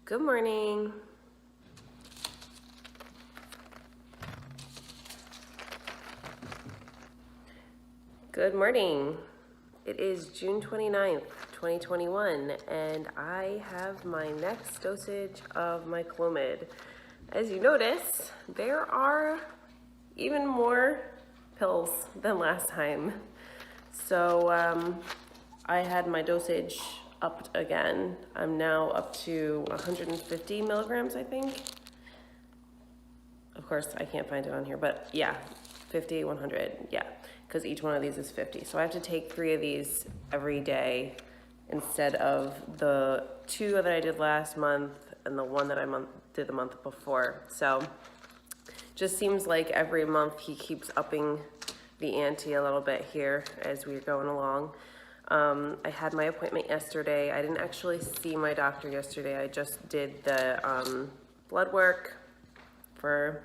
Good morning. Good morning. It is June 29th, 2021, and I have my next dosage of my Clomid. As you notice, there are even more pills than last time. So I had my dosage upped again. I'm now up to 150 milligrams, I think. Of course, I can't find it on here, but yeah, 50, 100, yeah, because each one of these is 50. So I have to take 3 of these every day instead of the 2 that I did last month and the 1 that I did the month before. So just seems like every month he keeps upping the ante a little bit here as we're going along. I had my appointment yesterday. I didn't actually see my doctor yesterday. I just did the blood work for,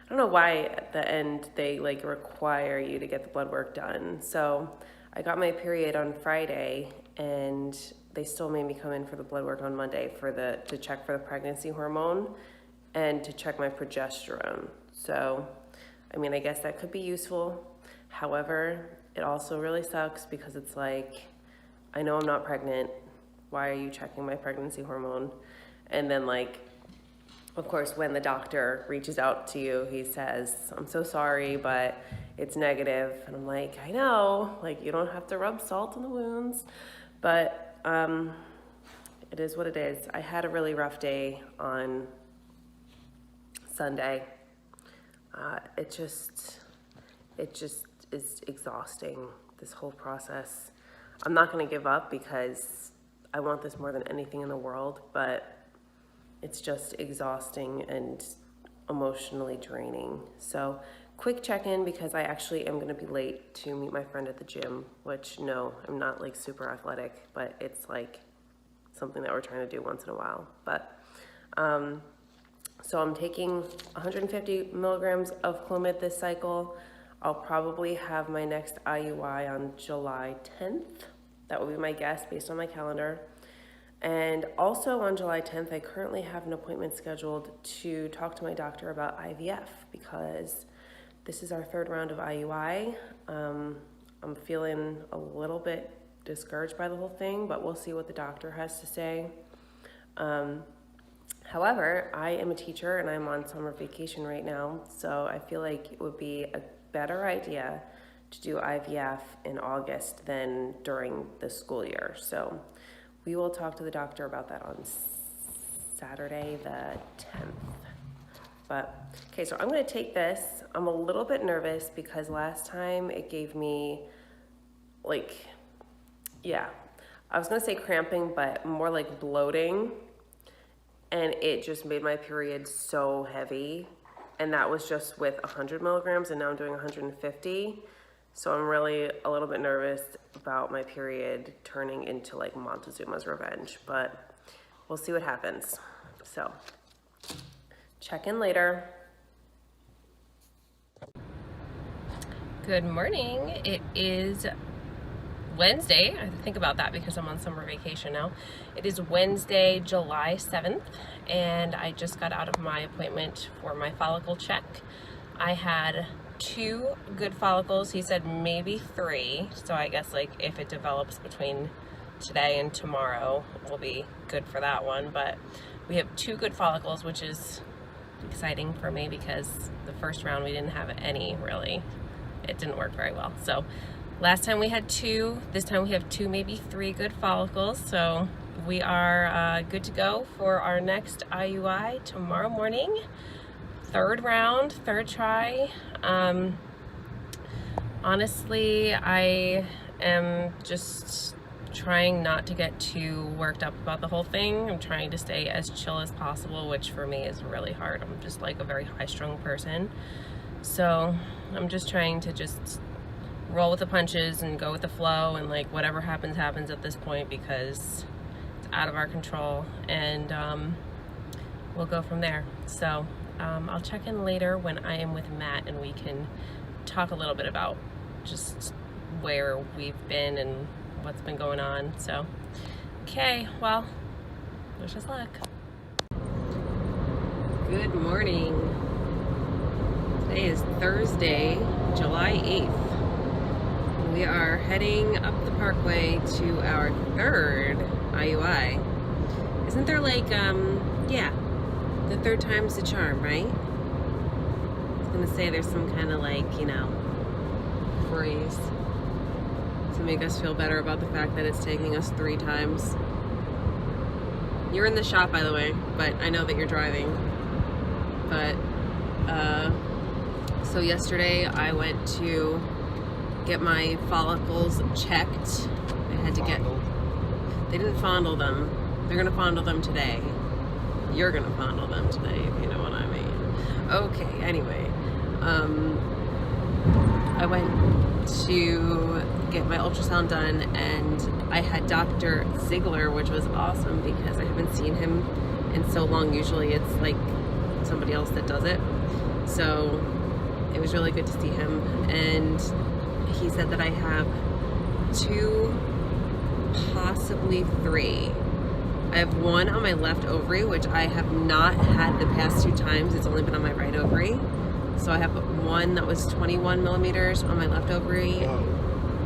I don't know why at the end they like require you to get the blood work done. So I got my period on Friday and they still made me come in for the blood work on Monday to check for the pregnancy hormone and to check my progesterone. So, I mean, I guess that could be useful. However, it also really sucks because it's like, I know I'm not pregnant. Why are you checking my pregnancy hormone? And then like, of course, when the doctor reaches out to you, he says, I'm so sorry, but it's negative. And I'm like, I know, like you don't have to rub salt in the wounds, but it is what it is. I had a really rough day on Sunday. It just is exhausting, this whole process. I'm not gonna give up because I want this more than anything in the world, but it's just exhausting and emotionally draining. So quick check-in because I actually am gonna be late to meet my friend at the gym, which no, I'm not like super athletic, but it's like something that we're trying to do once in a while. But so I'm taking 150 milligrams of Clomid this cycle. I'll probably have my next IUI on July 10th. That will be my guess based on my calendar. And also on July 10th, I currently have an appointment scheduled to talk to my doctor about IVF because this is our 3rd round of IUI. I'm feeling a little bit discouraged by the whole thing, but we'll see what the doctor has to say. However, I am a teacher and I'm on summer vacation right now, so I feel like it would be a better idea to do IVF in August than during the school year. So we will talk to the doctor about that on Saturday the 10th. But, okay, so I'm gonna take this. I'm a little bit nervous because last time it gave me like, yeah, I was gonna say cramping, but more like bloating. And it just made my period so heavy. And that was just with 100 milligrams and now I'm doing 150. So I'm really a little bit nervous about my period turning into like Montezuma's Revenge, but we'll see what happens. So check in later. Good morning. It is Wednesday. I have to think about that because I'm on summer vacation now. It is Wednesday, July 7th, and I just got out of my appointment for my follicle check. I had 2 good follicles. He said maybe 3. So I guess like if it develops between today and tomorrow, we'll be good for that one. But we have 2 good follicles, which is exciting for me because the first round we didn't have any really. It didn't work very well. So last time we had 2, this time we have 2, maybe 3 good follicles. So we are good to go for our next IUI tomorrow morning. 3rd round, 3rd try. Honestly, I am just trying not to get too worked up about the whole thing. I'm trying to stay as chill as possible, which for me is really hard. I'm just like a very high-strung person. So I'm just trying to just roll with the punches and go with the flow, and like whatever happens happens at this point because it's out of our control, and we'll go from there. So I'll check in later when I am with Matt and we can talk a little bit about just where we've been and what's been going on. So okay, well, wish us luck. Good morning. Today is Thursday, July 8th. We are heading up the parkway to our third IUI. Isn't there like, yeah, the third time's the charm, right? I was gonna say there's some kind of like, you know, phrase to make us feel better about the fact that it's taking us 3 times. You're in the shop, by the way, but I know that you're driving. But, so yesterday I went to get my follicles checked. I had to get, they didn't fondle them. They're gonna fondle them today. You're gonna fondle them today, if you know what I mean. Okay, anyway. I went to get my ultrasound done and I had Dr. Ziegler, which was awesome because I haven't seen him in so long. Usually it's like somebody else that does it. So it was really good to see him. And he said that I have 2, possibly 3. I have 1 on my left ovary, which I have not had the past 2 times. It's only been on my right ovary. So I have 1 that was 21 millimeters on my left ovary. Whoa.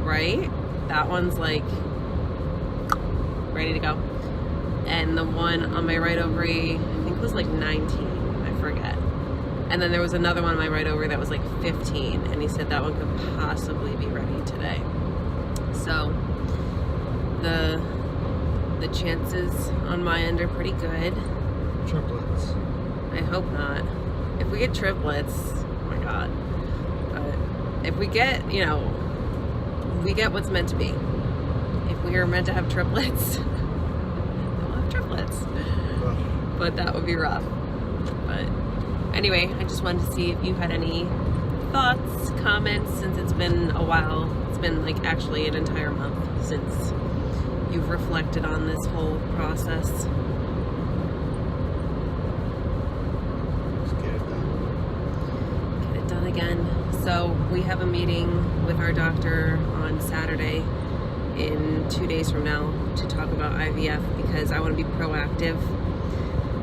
Right? That one's like ready to go. And the one on my right ovary, I think was like 19, I forget. And then there was another one on my right ovary that was like 15, and he said that one could possibly be ready today. So the chances on my end are pretty good. Triplets. I hope not. If we get triplets, oh my god. But if we get, you know, we get what's meant to be. If we are meant to have triplets, we'll have triplets. But that would be rough. But anyway, I just wanted to see if you had any thoughts, comments, since it's been a while. It's been like actually an entire month since you've reflected on this whole process. Let's get it done. Get it done again. So we have a meeting with our doctor on Saturday in 2 days from now to talk about IVF because I want to be proactive.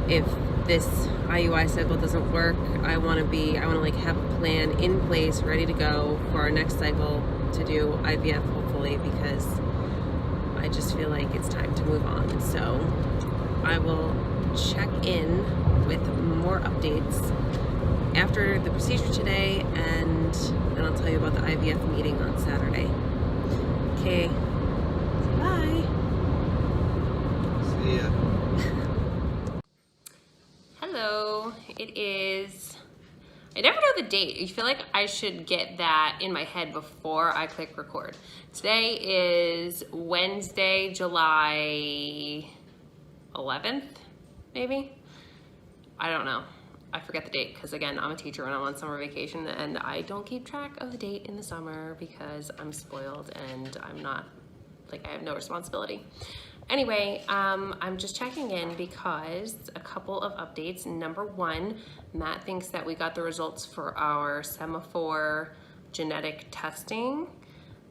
If this IUI cycle doesn't work, I want to like have a plan in place ready to go for our next cycle to do IVF hopefully, because I just feel like it's time to move on. So I will check in with more updates after the procedure today, and then I'll tell you about the IVF meeting on Saturday. Okay, bye. See ya. Hello, it is, I never know the date. I feel like I should get that in my head before I click record. Today is Wednesday, July 11th, maybe? I don't know. I forget the date because again, I'm a teacher and I'm on summer vacation and I don't keep track of the date in the summer because I'm spoiled and I'm not, like, I have no responsibility. Anyway, I'm just checking in because a couple of updates. Number 1, Matt thinks that we got the results for our semaphore genetic testing.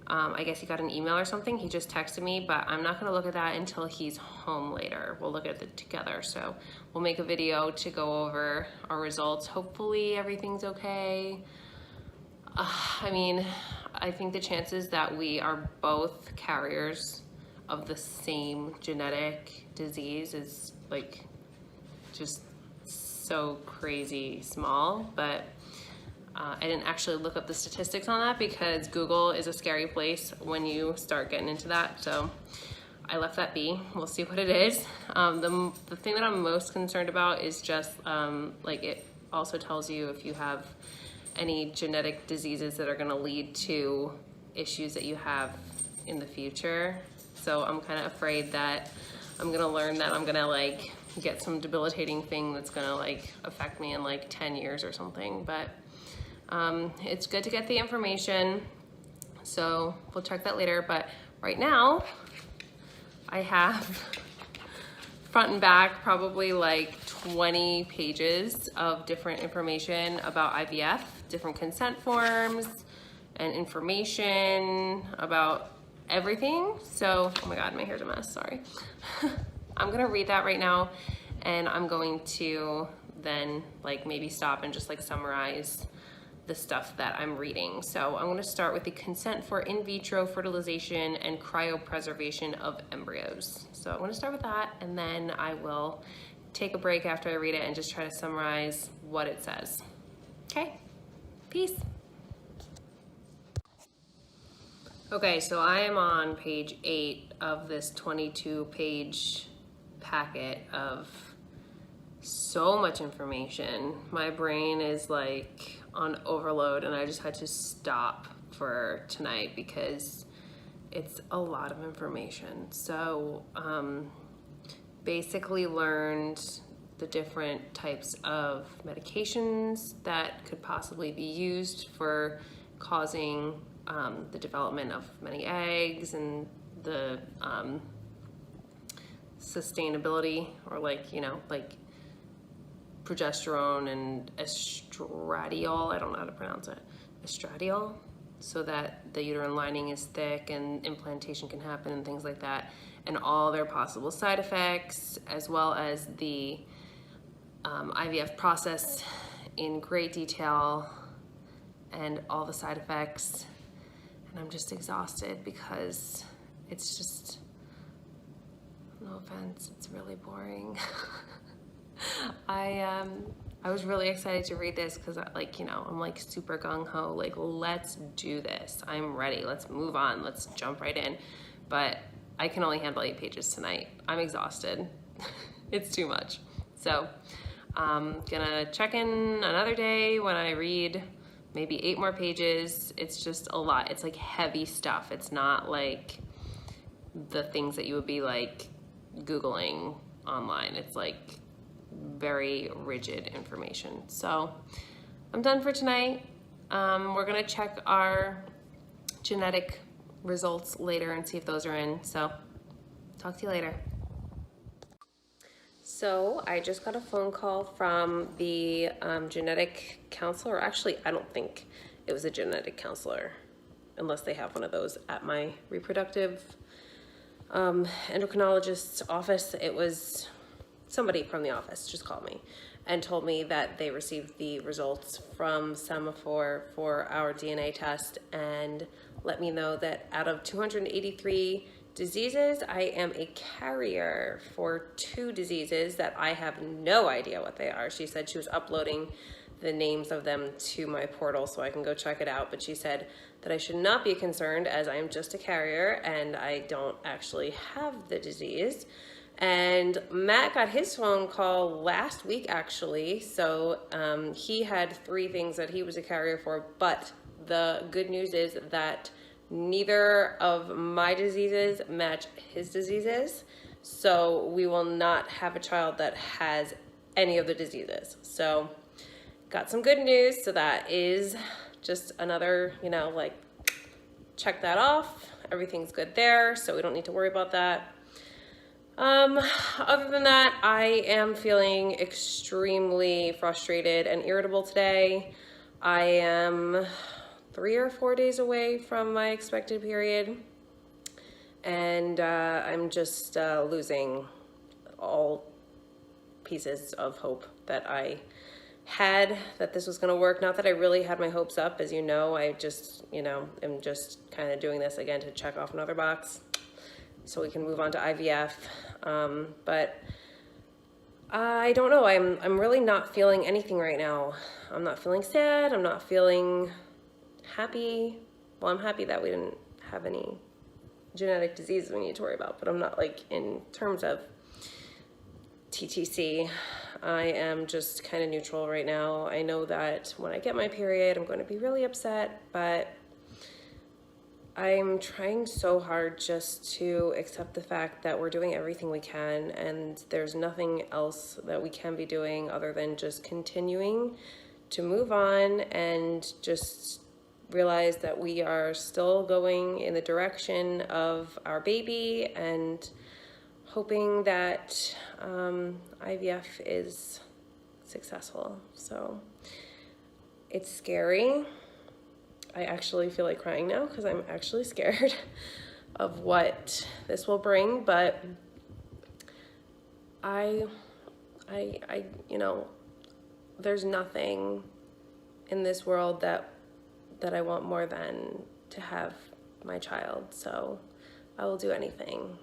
I guess he got an email or something. He just texted me, but I'm not gonna look at that until he's home later. We'll look at it together. So we'll make a video to go over our results. Hopefully everything's okay. I mean, I think the chances that we are both carriers of the same genetic disease is like just so crazy small, but I didn't actually look up the statistics on that because Google is a scary place when you start getting into that. So I left that be. We'll see what it is. The thing that I'm most concerned about is just like it also tells you if you have any genetic diseases that are going to lead to issues that you have in the future. So I'm kind of afraid that I'm going to learn that I'm going to like get some debilitating thing that's going to like affect me in like 10 years or something. But it's good to get the information. So we'll check that later. But right now I have front and back probably like 20 pages of different information about IVF, different consent forms and information about everything. So, oh my God, my hair's a mess, sorry. I'm gonna read that right now and I'm going to then like maybe stop and just like summarize the stuff that I'm reading. So I'm going to start with the consent for in vitro fertilization and cryopreservation of embryos. So I'm going to start with that, and then I will take a break after I read it and just try to summarize what it says. Okay, peace. Okay, so I am on page 8 of this 22-page packet of so much information. My brain is like on overload, and I just had to stop for tonight because it's a lot of information. So basically learned the different types of medications that could possibly be used for causing the development of many eggs, and the sustainability, or like, you know, like progesterone and estradiol, I don't know how to pronounce it, estradiol, so that the uterine lining is thick and implantation can happen and things like that, and all their possible side effects, as well as the IVF process in great detail and all the side effects. And I'm just exhausted because it's just, no offense, it's really boring. I was really excited to read this because, like, you know, I'm like super gung-ho, like, let's do this. I'm ready. Let's move on. Let's jump right in. But I can only handle 8 pages tonight. I'm exhausted. It's too much. So I'm gonna check in another day when I read maybe 8 more pages. It's just a lot. It's like heavy stuff. It's not like the things that you would be like Googling online. It's like very rigid information. So I'm done for tonight. We're gonna check our genetic results later and see if those are in. So talk to you later. So I just got a phone call from the genetic counselor. Actually, I don't think it was a genetic counselor, unless they have one of those at my reproductive endocrinologist's office. It was somebody from the office just called me and told me that they received the results from Semaphore for our DNA test, and let me know that out of 283 diseases, I am a carrier for 2 diseases that I have no idea what they are. She said she was uploading the names of them to my portal so I can go check it out, but she said that I should not be concerned as I am just a carrier and I don't actually have the disease. And Matt got his phone call last week, actually, so he had 3 things that he was a carrier for, but the good news is that neither of my diseases match his diseases, so we will not have a child that has any of the diseases. So got some good news, so that is just another, you know, like, check that off. Everything's good there, so we don't need to worry about that. Other than that, I am feeling extremely frustrated and irritable today. I am 3 or 4 days away from my expected period, and I'm just losing all pieces of hope that I had that this was going to work. Not that I really had my hopes up, as you know. I just, you know, am just kind of doing this again to check off another box so we can move on to IVF. But I don't know. I'm really not feeling anything right now. I'm not feeling sad. I'm not feeling happy. Well, I'm happy that we didn't have any genetic diseases we need to worry about, but I'm not, like, in terms of TTC, I am just kind of neutral right now. I know that when I get my period, I'm going to be really upset, but I'm trying so hard just to accept the fact that we're doing everything we can, and there's nothing else that we can be doing other than just continuing to move on and just realize that we are still going in the direction of our baby, and hoping that IVF is successful. So it's scary. I actually feel like crying now because I'm actually scared of what this will bring, but I you know, there's nothing in this world that I want more than to have my child. So I will do anything.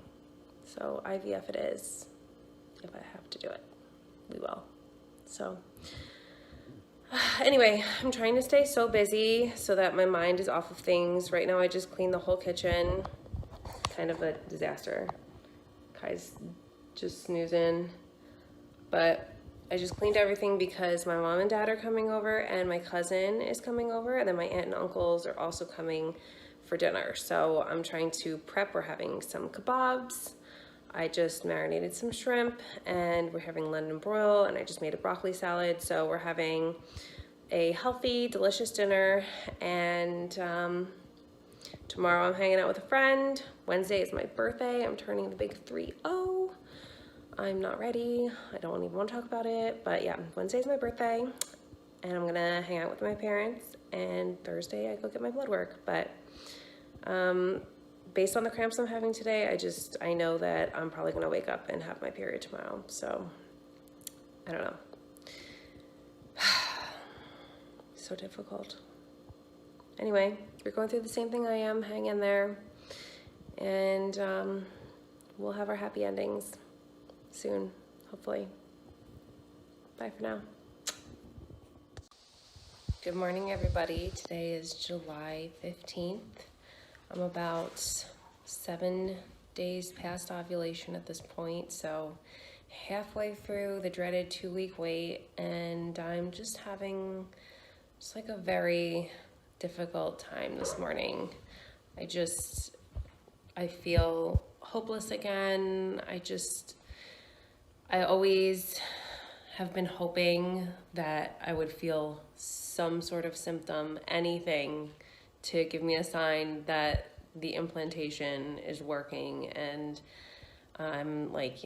So IVF it is. If I have to do it, we will. So anyway, I'm trying to stay so busy so that my mind is off of things. Right now I just cleaned the whole kitchen. Kind of a disaster. Kai's just snoozing. But I just cleaned everything because my mom and dad are coming over and my cousin is coming over, and then my aunt and uncles are also coming for dinner. So I'm trying to prep. We're having some kebabs. I just marinated some shrimp, and we're having London broil, and I just made a broccoli salad. So we're having a healthy, delicious dinner, and tomorrow I'm hanging out with a friend. Wednesday is my birthday. I'm turning the big 3-0. I'm not ready. I don't even want to talk about it, but yeah, Wednesday's my birthday, and I'm gonna hang out with my parents, and Thursday I go get my blood work. But based on the cramps I'm having today, I know that I'm probably gonna wake up and have my period tomorrow. So I don't know. So difficult. Anyway, you're going through the same thing I am. Hang in there, and we'll have our happy endings soon, hopefully. Bye for now. Good morning, everybody. Today is July 15th. I'm about 7 days past ovulation at this point, so halfway through the dreaded 2-week wait, and I'm just having like a very difficult time this morning. I feel hopeless again. I always have been hoping that I would feel some sort of symptom, anything, to give me a sign that the implantation is working. And I'm like,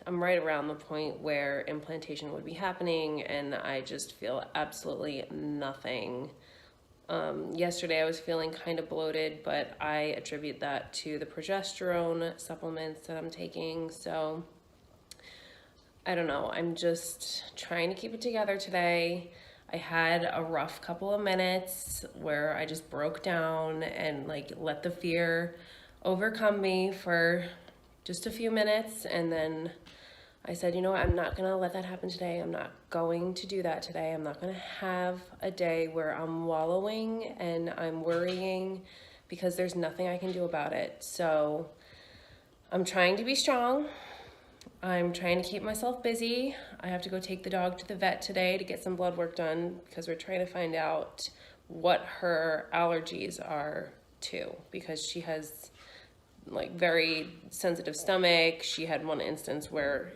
I'm right around the point where implantation would be happening, and I just feel absolutely nothing. Yesterday I was feeling kind of bloated, but I attribute that to the progesterone supplements that I'm taking. So I don't know, I'm just trying to keep it together today. I had a rough couple of minutes where I just broke down and let the fear overcome me for just a few minutes, and then I said, you know what, I'm not gonna let that happen today. I'm not going to do that today. I'm not gonna have a day where I'm wallowing and I'm worrying, because there's nothing I can do about it. So I'm trying to be strong. I'm trying to keep myself busy. I have to go take the dog to the vet today to get some blood work done, because we're trying to find out what her allergies are to, because she has very sensitive stomach. She had one instance where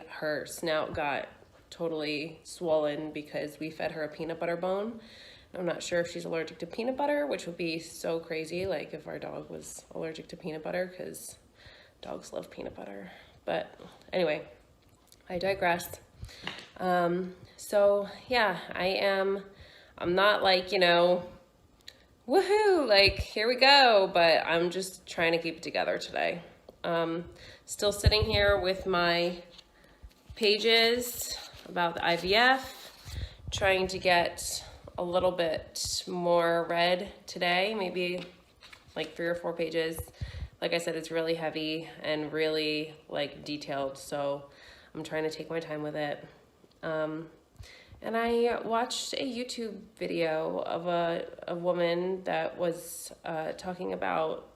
her snout got totally swollen because we fed her a peanut butter bone. I'm not sure if she's allergic to peanut butter, which would be so crazy, if our dog was allergic to peanut butter, because dogs love peanut butter. But anyway, I digress. So yeah, I'm not woohoo, here we go, but I'm just trying to keep it together today. Still sitting here with my pages about the IVF, trying to get a little bit more read today, maybe 3 or 4 pages. Like I said, it's really heavy and really detailed, so I'm trying to take my time with it. And I watched a YouTube video of a woman that was talking about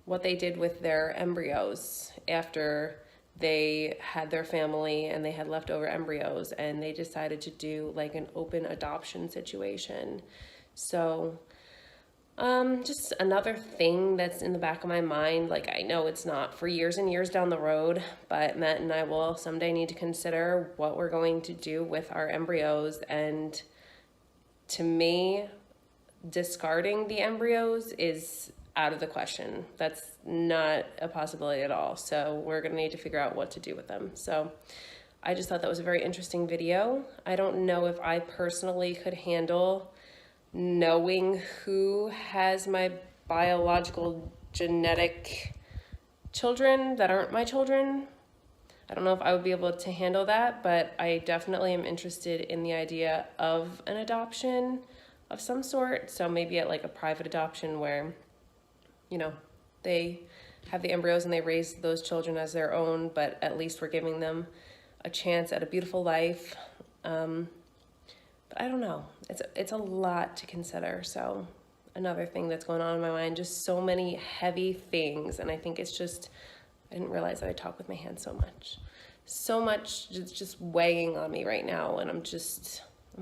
what they did with their embryos after they had their family and they had leftover embryos, and they decided to do an open adoption situation. So just another thing that's in the back of my mind. I know it's not for years and years down the road, but Matt and I will someday need to consider what we're going to do with our embryos. And to me, discarding the embryos is out of the question. That's not a possibility at all. So we're going to need to figure out what to do with them. So I just thought that was a very interesting video. I don't know if I personally could handle knowing who has my biological genetic children that aren't my children. I don't know if I would be able to handle that, but I definitely am interested in the idea of an adoption of some sort. So maybe at like a private adoption where, you know, they have the embryos and they raise those children as their own, but at least we're giving them a chance at a beautiful life. But I don't know. It's a lot to consider. So another thing that's going on in my mind, just so many heavy things. And I think it's just, I didn't realize that I talk with my hands so much. So much just weighing on me right now. And I'm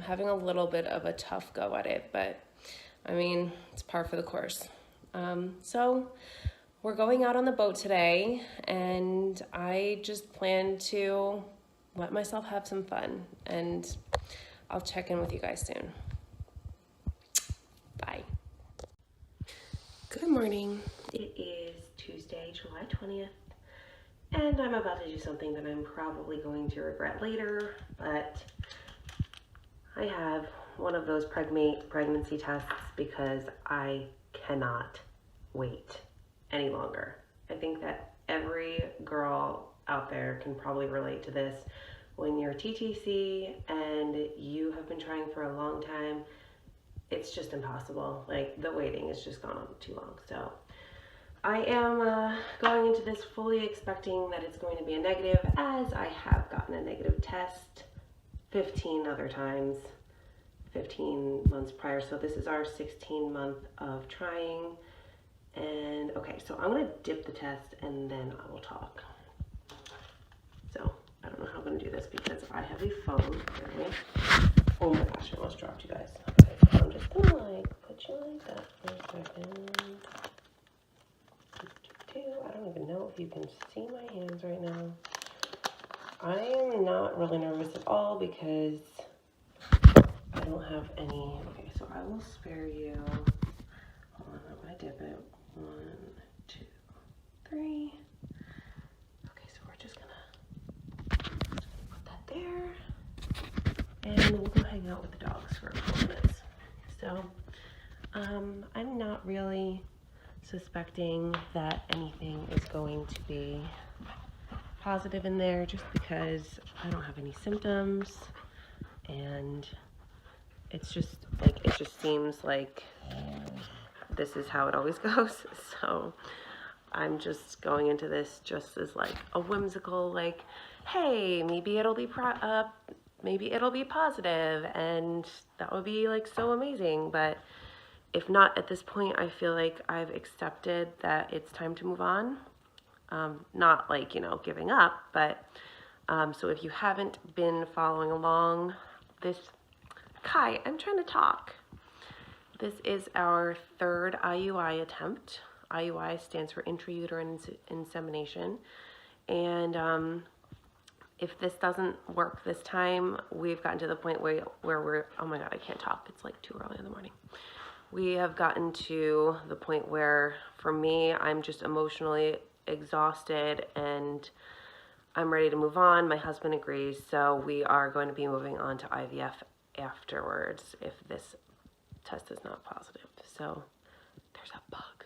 having a little bit of a tough go at it. But I mean, it's par for the course. So we're going out on the boat today. And I just plan to let myself have some fun. And I'll check in with you guys soon. Bye. Good morning. It is Tuesday, July 20th, and I'm about to do something that I'm probably going to regret later, but I have one of those pregnancy tests because I cannot wait any longer. I think that every girl out there can probably relate to this. When you're TTC and you have been trying for a long time, it's just impossible. Like, the waiting has just gone on too long. So I am going into this fully expecting that it's going to be a negative, as I have gotten a negative test 15 other times, 15 months prior. So this is our 16th month of trying. And okay, so I'm gonna dip the test and then I will talk. So I don't know how I'm going to do this because I have a phone. Oh my gosh, I almost dropped you guys. Okay, so I'm just going to like put you like that for a second. I don't even know if you can see my hands right now. I am not really nervous at all because I don't have any. Okay, so I will spare you. Hold on, I'm going to dip it. 1, 2, 3. Okay, so we're just going to there, and we'll go hang out with the dogs for a couple minutes. So I'm not really suspecting that anything is going to be positive in there just because I don't have any symptoms, and it's just like, it just seems like this is how it always goes. So I'm just going into this just as like a whimsical, like, hey, maybe it'll be positive, and that would be like so amazing. But if not, at this point, I feel like I've accepted that it's time to move on. Not like, you know, giving up, but so if you haven't been following along, Kai, I'm trying to talk. This is our third IUI attempt. IUI stands for intrauterine insemination. And if this doesn't work this time, we've gotten to the point where we're, oh my God, I can't talk. It's like too early in the morning. We have gotten to the point where, for me, I'm just emotionally exhausted and I'm ready to move on. My husband agrees, so we are going to be moving on to IVF afterwards if this test is not positive. So there's a bug.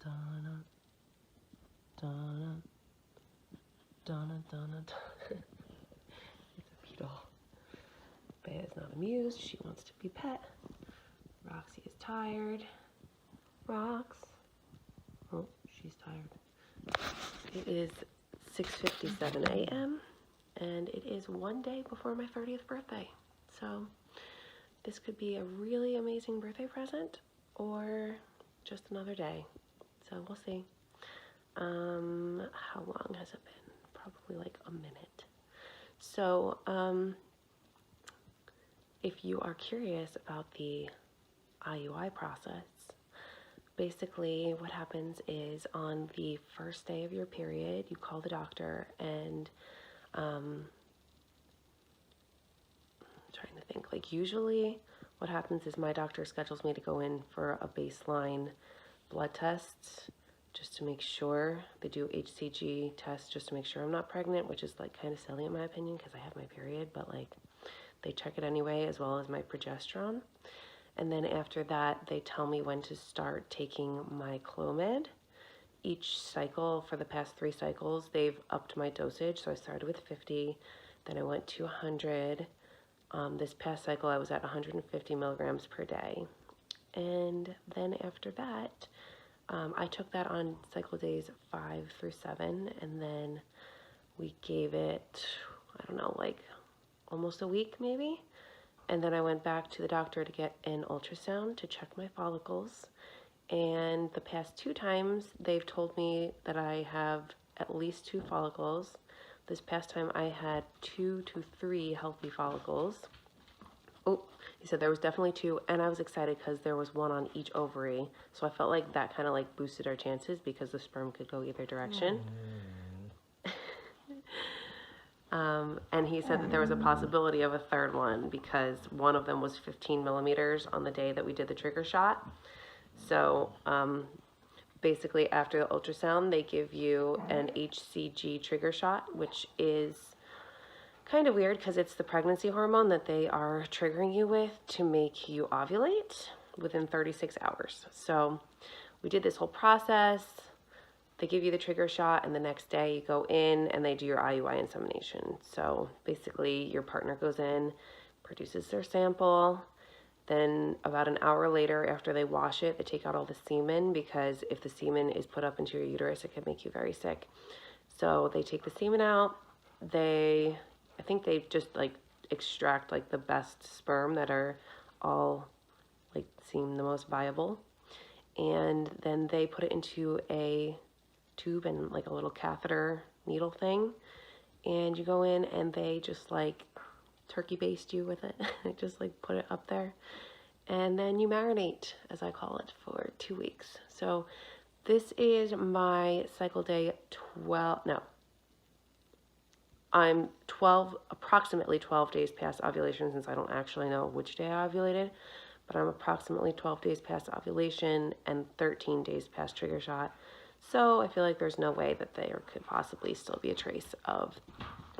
Donna, Donna, Donna, Donna, Donna. It's a beetle. Bea is not amused. She wants to be pet. Roxy is tired. Rox. Oh, she's tired. It is 6:57 a.m. and it is one day before my 30th birthday. So this could be a really amazing birthday present or just another day. So we'll see. How long has it been? Probably like a minute. So if you are curious about the IUI process, basically what happens is on the first day of your period, you call the doctor and I'm trying to think, like usually what happens is my doctor schedules me to go in for a baseline blood test just to make sure. They do HCG tests just to make sure I'm not pregnant, which is like kind of silly in my opinion because I have my period, but like they check it anyway, as well as my progesterone. And then after that, they tell me when to start taking my Clomid each cycle for the past 3 cycles, they've upped my dosage. So I started with 50, then I went to 100. This past cycle, I was at 150 milligrams per day. And then after that, I took that on cycle days 5 through 7, and then we gave it, I don't know, like almost a week maybe. And then I went back to the doctor to get an ultrasound to check my follicles. And the past 2 times, they've told me that I have at least 2 follicles. This past time, I had 2 to 3 healthy follicles. Oh, he said there was definitely 2, and I was excited because there was 1 on each ovary. So I felt like that kind of like boosted our chances because the sperm could go either direction. And he said that there was a possibility of a 3rd one because one of them was 15 millimeters on the day that we did the trigger shot. So basically after the ultrasound, they give you an HCG trigger shot, which is kind of weird because it's the pregnancy hormone that they are triggering you with to make you ovulate within 36 hours. So we did this whole process. They give you the trigger shot, and the next day you go in and they do your IUI insemination. So basically your partner goes in, produces their sample. Then about an hour later, after they wash it, they take out all the semen, because if the semen is put up into your uterus, it can make you very sick. So they take the semen out. I think they just like extract like the best sperm that are all like seem the most viable. And then they put it into a tube and like a little catheter needle thing. And you go in and they just like turkey baste you with it. They just like put it up there. And then you marinate, as I call it, for 2 weeks. So this is my cycle day 12. No. I'm approximately 12 days past ovulation, since I don't actually know which day I ovulated, but I'm approximately 12 days past ovulation and 13 days past trigger shot. So I feel like there's no way that there could possibly still be a trace of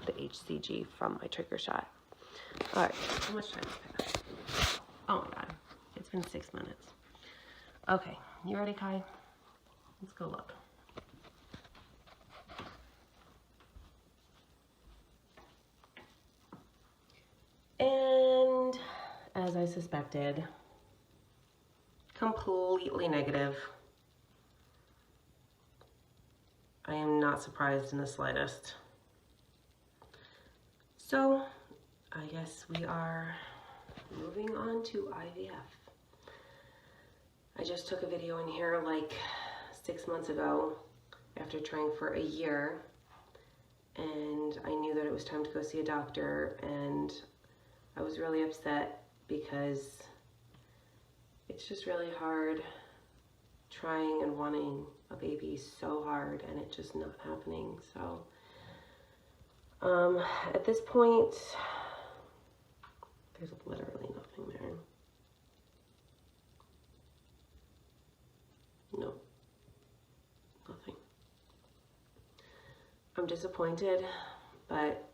the HCG from my trigger shot. All right, how much time has passed? Oh my God, it's been 6 minutes. Okay, you ready, Kai? Let's go look. And as I suspected, completely negative. I am not surprised in the slightest. So I guess we are moving on to IVF. I just took a video in here like 6 months ago after trying for a year, and I knew that it was time to go see a doctor, and I was really upset because it's just really hard trying and wanting a baby so hard, and it just not happening. So at this point, there's literally nothing there. No, nothing. I'm disappointed, but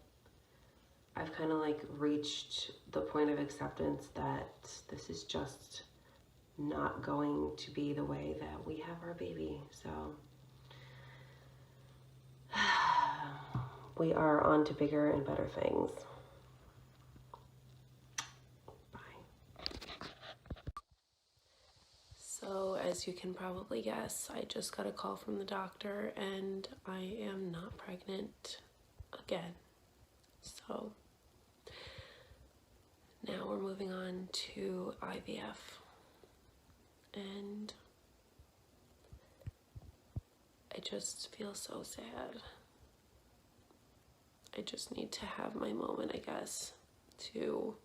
I've kind of like reached the point of acceptance that this is just not going to be the way that we have our baby. So we are on to bigger and better things. Bye. So as you can probably guess, I just got a call from the doctor and I am not pregnant again. So now we're moving on to IVF. And I just feel so sad. I just need to have my moment, I guess, to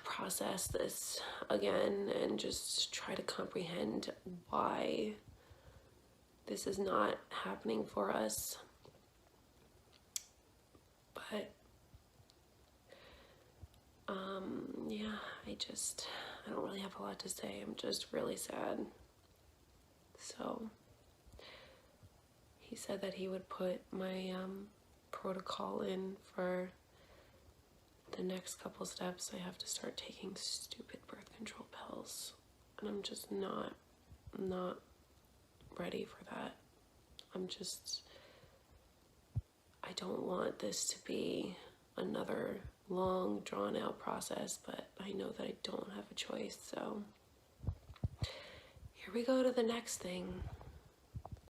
process this again and just try to comprehend why this is not happening for us. But yeah, I don't really have a lot to say. I'm just really sad. So he said that he would put my protocol in for the next couple steps. I have to start taking stupid birth control pills, and I'm just not ready for that. I don't want this to be another long, drawn out process, but I know that I don't have a choice, so here we go to the next thing.